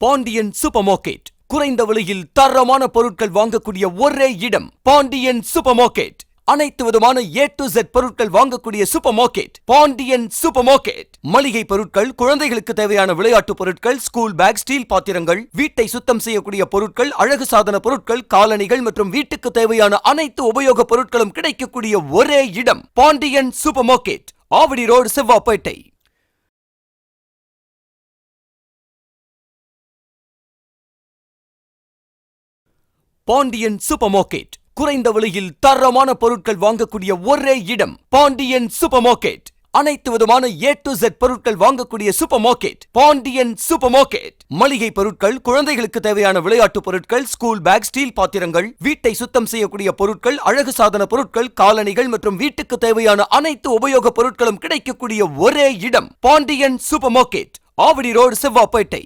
Pandian supermarket. குறைந்த விலையில் தரமான பொருட்கள் வாங்கக்கூடிய ஒரே இடம் பாண்டியன் சூப்பர் மார்க்கெட். அனைத்து விதமான A to Z பொருட்கள் வாங்கக்கூடிய supermarket Pandian supermarket. மளிகை பொருட்கள், குழந்தைகளுக்கு தேவையான விளையாட்டு பொருட்கள், ஸ்கூல் பேக், ஸ்டீல் பாத்திரங்கள், வீட்டை சுத்தம் செய்யக்கூடிய பொருட்கள், அழகு சாதன பொருட்கள், காலணிகள் மற்றும் வீட்டுக்கு தேவையான அனைத்து உபயோக பொருட்களும் கிடைக்கக்கூடிய ஒரே இடம் Pandian supermarket, Avadi road, Sevvapettai. Pandian supermarket. குறைந்த விலையில் தரமான பொருட்கள் வாங்கக்கூடிய ஒரே இடம் பாண்டியன் சூப்பர் மார்க்கெட். அனைத்து விதமான A to Z பொருட்கள் வாங்கக்கூடிய supermarket Pandian supermarket. மளிகை பொருட்கள், குழந்தைகளுக்கு தேவையான விளையாட்டு பொருட்கள், ஸ்கூல் பேக், ஸ்டீல் பாத்திரங்கள், வீட்டை சுத்தம் செய்யக்கூடிய பொருட்கள், அழகு சாதன பொருட்கள், காலணிகள் மற்றும் வீட்டுக்கு தேவையான அனைத்து உபயோக பொருட்களும் கிடைக்கக்கூடிய ஒரே இடம் Pandian supermarket, Avadi road, Sevvapettai.